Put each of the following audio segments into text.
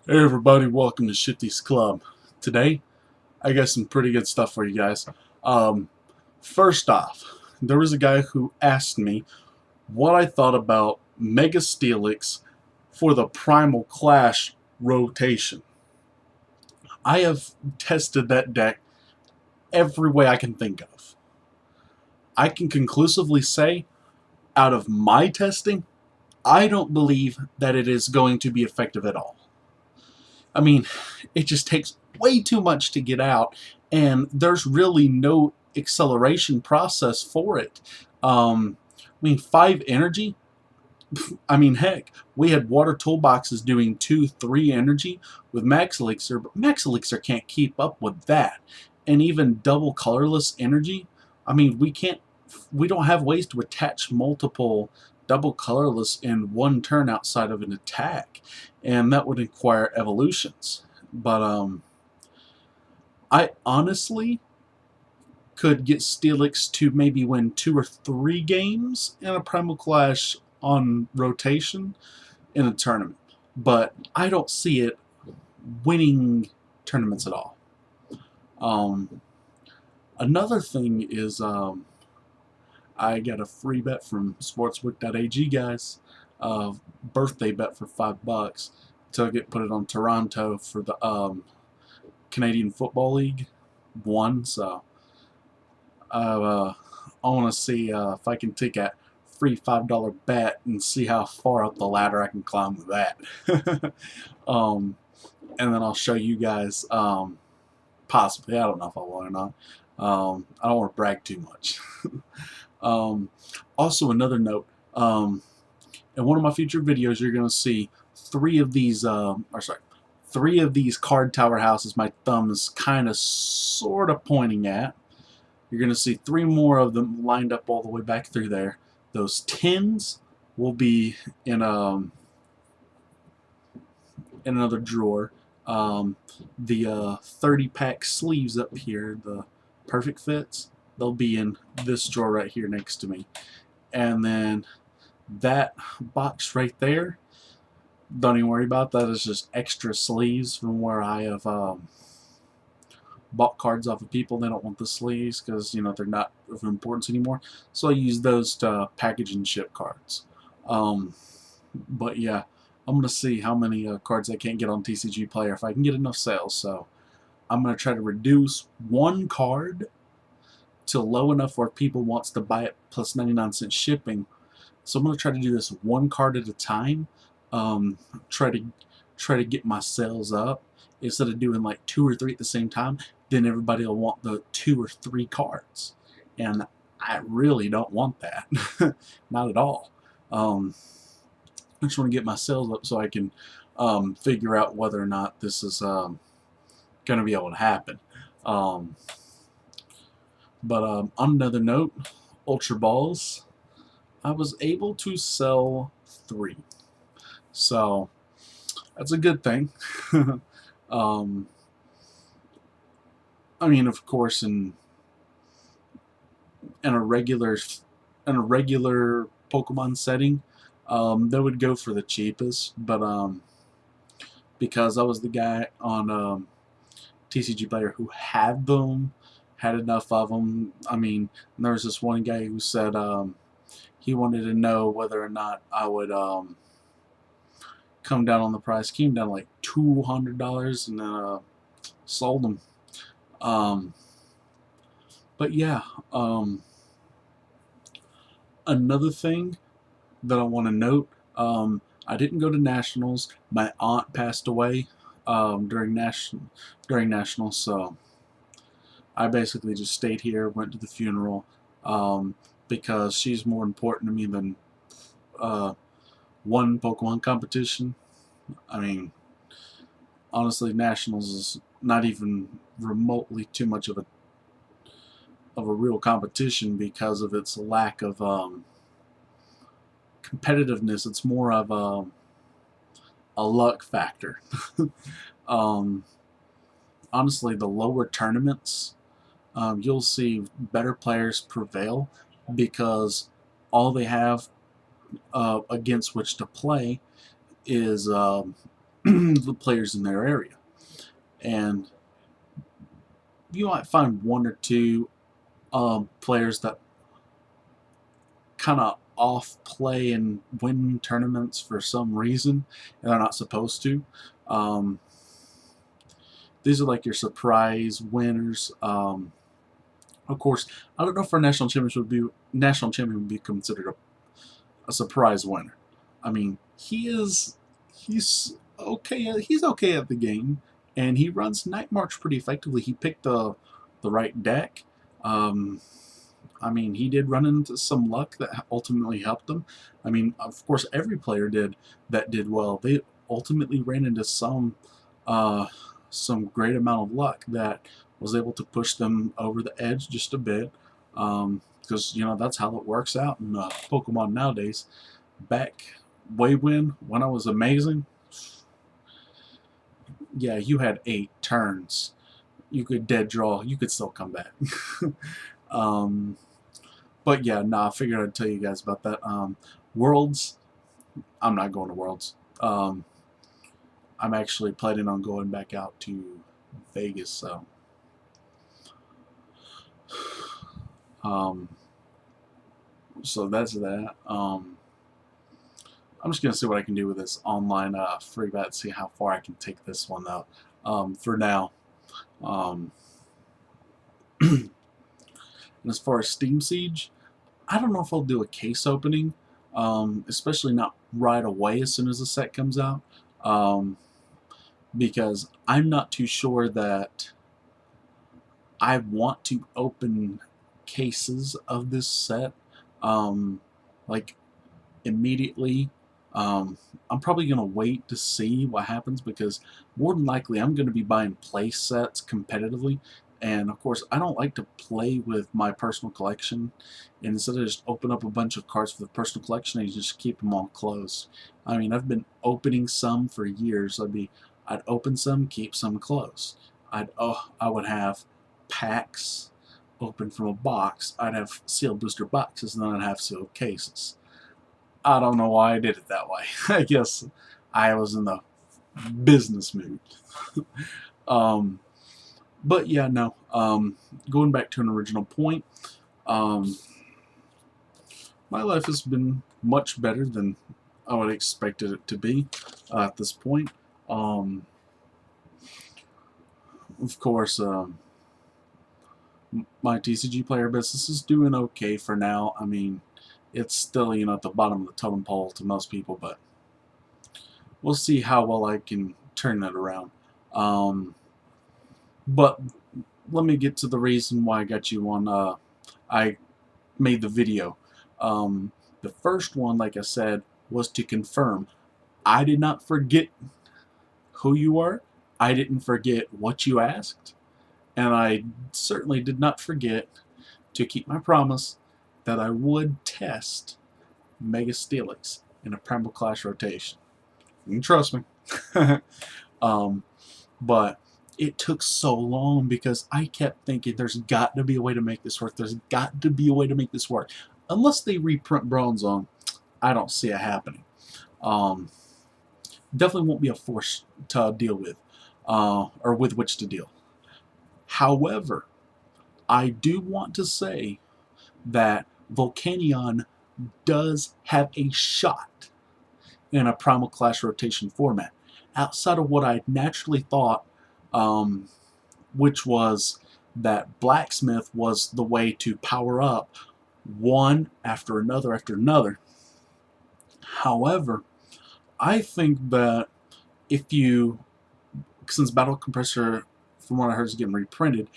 Hey everybody, welcome to Shifty's Club. Today, I got some pretty good stuff for you guys. Um, First off, there was a guy who asked me what I thought about Mega Steelix for the Primal Clash rotation. I have tested that deck every way I can think of. I can conclusively say, out of my testing, I don't believe that it is going to be effective at all. I mean, it just takes way too much to get out, and there's really no acceleration process for it. I mean, 5 energy. I mean, heck, we had water toolboxes doing 2, 3 energy with Max Elixir, but Max Elixir can't keep up with that. And even double colorless energy. I mean, we don't have ways to attach multiple double colorless in one turn outside of an attack, and that would require evolutions. But I honestly could get Steelix to maybe win 2 or 3 games in a Primal Clash on rotation in a tournament, but I don't see it winning tournaments at all. Um, Another thing is I got a free bet from sportsbook.ag, guys. Birthday bet for $5. Took it, put it on Toronto for the Canadian Football League. Won, so I want to see if I can take a free $5 bet and see how far up the ladder I can climb with that. And then I'll show you guys, possibly. I don't know if I will or not. I don't want to brag too much. Um, Also, another note, in one of my future videos, you're going to see 3 of these, or sorry, 3 of these card tower houses my thumb is kind of sort of pointing at. You're going to see 3 more of them lined up all the way back through there. Those 10s will be in another drawer. The 30-pack sleeves up here, the perfect fits, they'll be in this drawer right here next to me. And then that box right there, don't even worry about that. It's just extra sleeves from where I have bought cards off of people. They don't want the sleeves because, you know, they're not of importance anymore. So I use those to package and ship cards. But yeah, I'm going to see how many cards I can't get on TCG Player if I can get enough sales. So I'm going to try to reduce one card to low enough where people wants to buy it plus 99 cent shipping. So I'm going to try to do this one card at a time. Try to get my sales up instead of doing like 2 or 3 at the same time. Then everybody will want the 2 or 3 cards, and I really don't want that. Not at all. I just want to get my sales up so I can figure out whether or not this is going to be able to happen. But on another note, Ultra Balls, I was able to sell 3. So that's a good thing. I mean, of course, in a regular Pokemon setting, they would go for the cheapest. But because I was the guy on TCG Player who had them, had enough of them. I mean, there was this one guy who said he wanted to know whether or not I would come down on the price. Came down like $200, and then sold them. But yeah, another thing that I want to note, I didn't go to nationals. My aunt passed away during nationals, so I basically just stayed here, went to the funeral, because she's more important to me than one Pokemon competition. I mean, honestly, nationals is not even remotely too much of a real competition because of its lack of competitiveness. It's more of a luck factor. Honestly, the lower tournaments, you'll see better players prevail because all they have against which to play is the players in their area. And you might find one or two players that kind of off play and win tournaments for some reason, and they're not supposed to. These are like your surprise winners. Of course, I don't know if our national champion would be considered a surprise winner. I mean, he's okay. He's okay at the game, and he runs Night March pretty effectively. He picked the right deck. I mean, he did run into some luck that ultimately helped him. I mean, of course, every player did well. They ultimately ran into some great amount of luck that was able to push them over the edge just a bit. Because, you know, that's how it works out in Pokemon nowadays. Back way when I was amazing, yeah, you had 8 turns. You could dead draw. You could still come back. But yeah, I figured I'd tell you guys about that. Worlds, I'm not going to Worlds. I'm actually planning on going back out to Vegas, so that's that. I'm just gonna see what I can do with this online free bet, see how far I can take this one out. For now. And as far as Steam Siege, I don't know if I'll do a case opening, especially not right away as soon as the set comes out, because I'm not too sure that I want to open cases of this set like immediately. I'm probably going to wait to see what happens, because more than likely I'm going to be buying play sets competitively. And of course, I don't like to play with my personal collection. And instead of just open up a bunch of cards for the personal collection, I just keep them all closed. I mean, I've been opening some for years. I'd open some, keep some closed. I would have packs open from a box. I'd have sealed booster boxes, and then I'd have sealed cases. I don't know why I did it that way. I guess I was in the business mood. But yeah, no. Going back to an original point, my life has been much better than I would have expected it to be at this point. Of course, my TCG player business is doing okay for now. I mean, it's still, you know, at the bottom of the totem pole to most people, but we'll see how well I can turn that around. But let me get to the reason why I got you on. I made the video. The first one, like I said, was to confirm I did not forget who you are. I didn't forget what you asked. And I certainly did not forget to keep my promise that I would test Mega Steelix in a Primal Clash rotation. You can trust me. But it took so long because I kept thinking there's got to be a way to make this work. There's got to be a way to make this work. Unless they reprint Bronzong, I don't see it happening. Definitely won't be a force to deal with, or with which to deal. However, I do want to say that Volcanion does have a shot in a Primal Clash rotation format. Outside of what I naturally thought, which was that Blacksmith was the way to power up one after another after another. However, I think that if you, since Battle Compressor, from what I heard, is getting reprinted,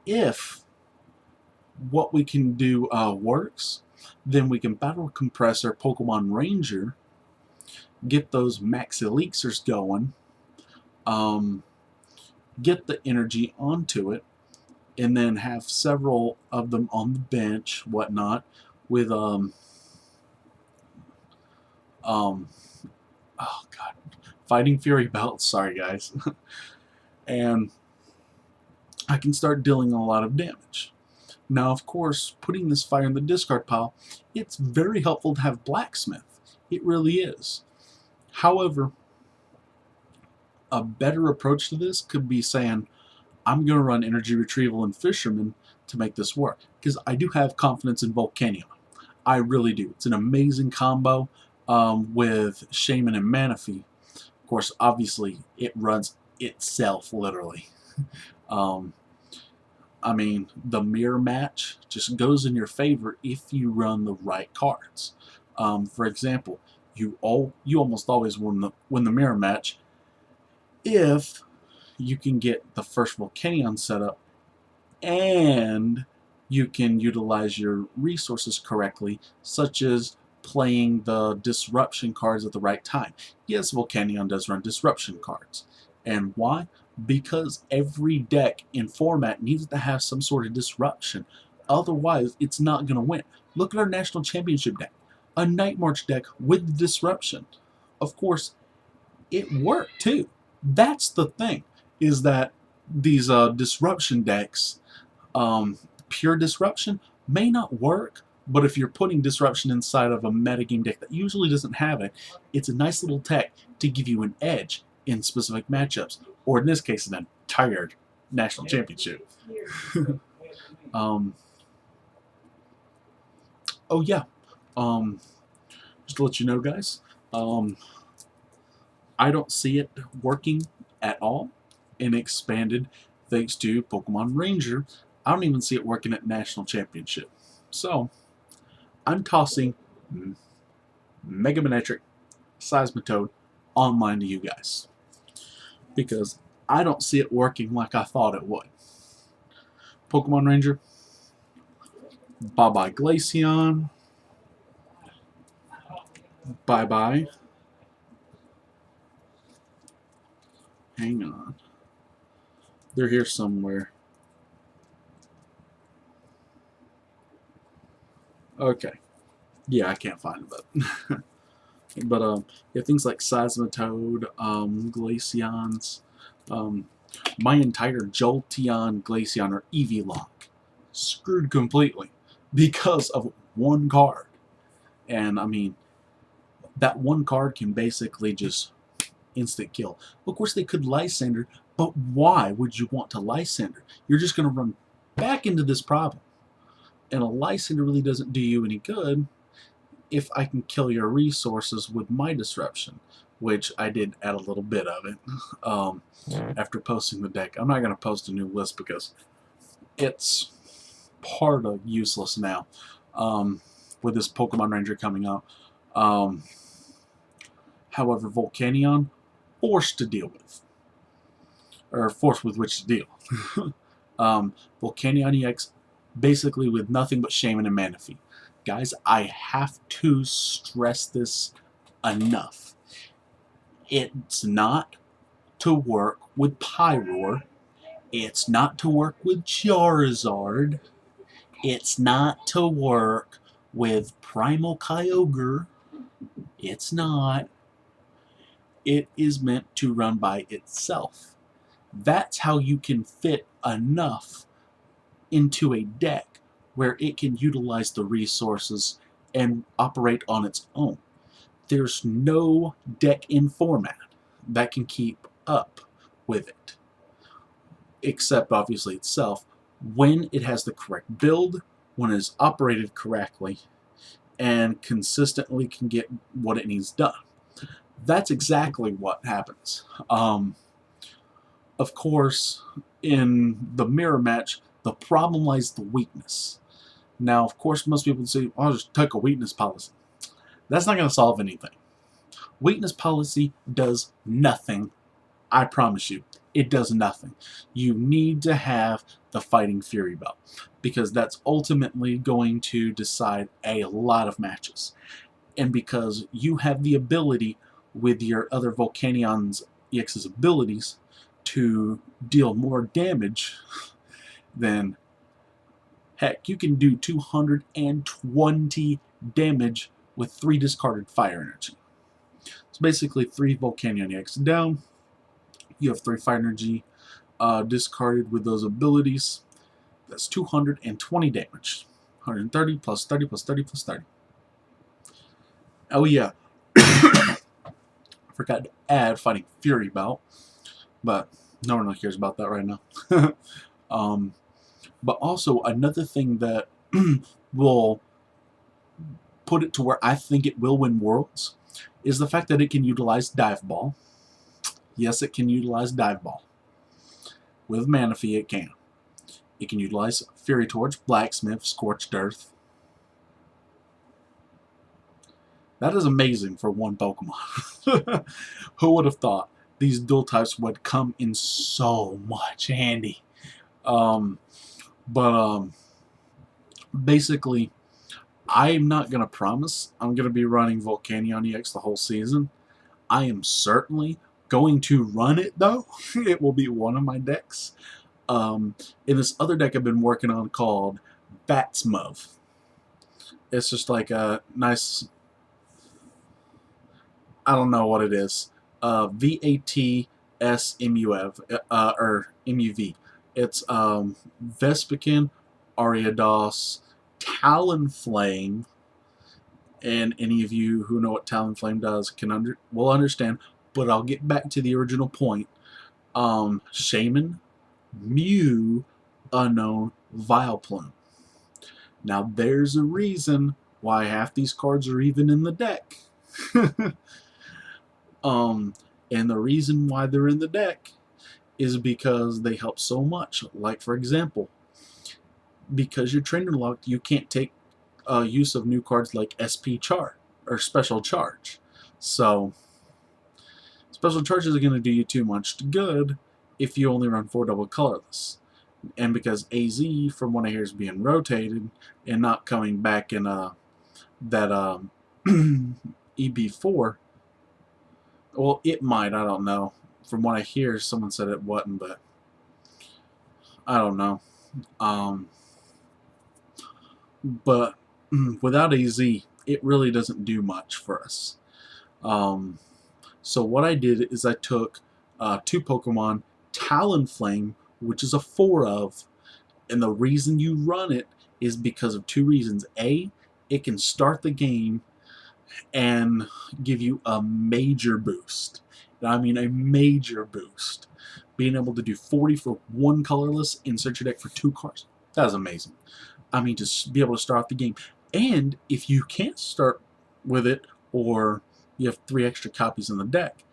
if what we can do works, then we can Battle Compressor Pokemon Ranger, get those Max Elixirs going, get the energy onto it, and then have several of them on the bench, whatnot, with oh god, Fighting Fury belts. Sorry guys. And I can start dealing a lot of damage. Now, of course, putting this fire in the discard pile, it's very helpful to have Blacksmith. It really is. However, A better approach to this could be saying, I'm going to run Energy Retrieval and Fisherman to make this work, because I do have confidence in Volcanion. I really do. It's an amazing combo with Shaman and Manaphy. Of course, obviously, it runs itself, literally. I mean, the mirror match just goes in your favor if you run the right cards. For example, you almost always win the mirror match if you can get the first Volcanion set up and you can utilize your resources correctly, such as playing the disruption cards at the right time. Yes, Volcanion does run disruption cards. And why? Because every deck in format needs to have some sort of disruption. Otherwise, it's not going to win. Look at our National Championship deck. A Night March deck with disruption. Of course, it worked too. That's the thing, is that these disruption decks, pure disruption, may not work, but if you're putting disruption inside of a metagame deck that usually doesn't have it, it's a nice little tech to give you an edge in specific matchups, or in this case, an entire national championship. Oh yeah, just to let you know, guys, I don't see it working at all in Expanded, thanks to Pokemon Ranger. I don't even see it working at National Championship. So, I'm tossing Mega Manectric, Seismitoad online to you guys, because I don't see it working like I thought it would. Pokemon Ranger, bye-bye Glaceon, bye-bye. Hang on. They're here somewhere. Okay. Yeah, I can't find them, but but yeah, things like Seismitoad, Glaceons, my entire Jolteon, Glaceon, or Eevee-Lock screwed completely because of one card. And I mean, that one card can basically just instant kill. Of course, they could Lysander, but why would you want to Lysander? You're just going to run back into this problem. And a Lysander really doesn't do you any good if I can kill your resources with my disruption, which I did add a little bit of it after posting the deck. I'm not going to post a new list because it's part of useless now with this Pokemon Ranger coming out. However, Volcanion, forced to deal with, or forced with which to deal. Volcanion EX, basically with nothing but Shaman and Manaphy. Guys, I have to stress this enough. It's not to work with Pyroar. It's not to work with Charizard. It's not to work with Primal Kyogre. It's not. It is meant to run by itself. That's how you can fit enough into a deck where it can utilize the resources and operate on its own. There's no deck in format that can keep up with it, except obviously itself, when it has the correct build, when it is operated correctly, and consistently can get what it needs done. That's exactly what happens. Of course, in the mirror match, the problem lies the weakness. Now, of course, most people would say, I'll just take a weakness policy. That's not going to solve anything. Weakness policy does nothing. I promise you, it does nothing. You need to have the Fighting Fury Belt, because that's ultimately going to decide a lot of matches. And because you have the ability with your other Volcanion EX's abilities to deal more damage, then heck, you can do 220 damage with 3 discarded fire energy. So basically 3 Volcanion EX down, you have 3 fire energy discarded with those abilities. That's 220 damage. 130 plus 30 plus 30 plus 30. Oh yeah, forgot to add Fighting Fury Belt. but no one really cares about that right now. But also another thing that will put it to where I think it will win Worlds is the fact that it can utilize Dive Ball. Yes, it can utilize Dive Ball. With Manaphy, it can. It can utilize Fury Torch, Blacksmith, Scorched Earth. That is amazing for one Pokemon. Who would have thought these dual types would come in so much handy? Basically, I'm not going to promise I'm going to be running Volcanion EX the whole season. I am certainly going to run it, though. It will be one of my decks. In this other deck I've been working on called Batsmove. It's just like a nice... I don't know what it is. VATSMUV, or MUV. It's Vespiquen, Ariados, Talonflame, and any of you who know what Talonflame does will understand, but I'll get back to the original point. Shaman, Mew, Unknown, Vileplume. Now there's a reason why half these cards are even in the deck. And the reason why they're in the deck is because they help so much. Like, for example, because you're trainer locked, you can't take use of new cards like SP Charge or Special Charge. So Special Charge isn't going to do you too much good if you only run 4 double colorless. And because AZ, from what I hear, is being rotated and not coming back in that EB4. Well, it might, I don't know. From what I hear, someone said it wasn't, but I don't know. But without AZ, it really doesn't do much for us. So what I did is I took 2 Pokemon, Talonflame, which is a 4 of, and the reason you run it is because of 2 reasons. A, it can start the game and give you a major boost. I mean a major boost. Being able to do 40 for 1 colorless, insert your deck for 2 cards. That is amazing. I mean, to be able to start off the game. And if you can't start with it, or you have 3 extra copies in the deck,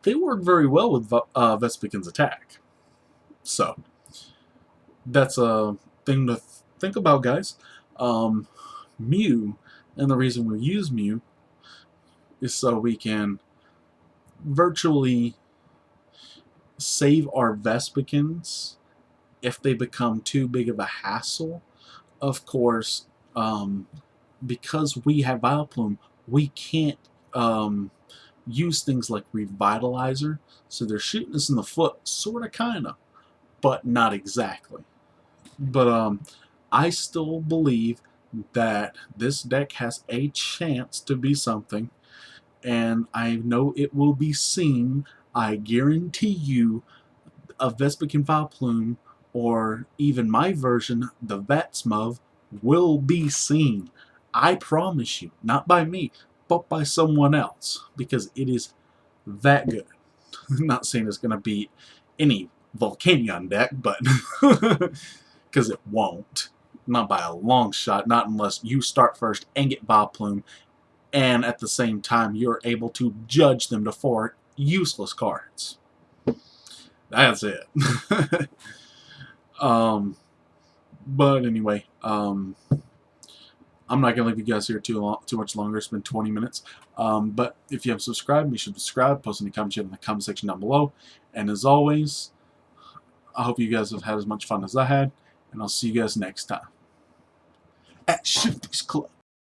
they work very well with Vespiquen's attack. So, that's a thing to think about, guys. Mew, and the reason we use Mew is so we can virtually save our Vespiquens if they become too big of a hassle. Of course, because we have Vileplume, we can't use things like Revitalizer, so they're shooting us in the foot, sorta, kinda, but not exactly. But I still believe that this deck has a chance to be something, and I know it will be seen. I guarantee you a Vespiquen Vileplume, or even my version, the Vatsmov, will be seen. I promise you. Not by me, but by someone else, because it is that good. I'm not saying it's going to beat any Volcanion deck, but because it won't. Not by a long shot, not unless you start first and get Vileplume, and at the same time you're able to judge them to 4 useless cards. That's it. But anyway, I'm not gonna leave you guys here too much longer. It's been 20 minutes. But if you haven't subscribed, you should subscribe. Post any comments in the comment section down below. And as always, I hope you guys have had as much fun as I had, and I'll see you guys next time at Shifty's Club.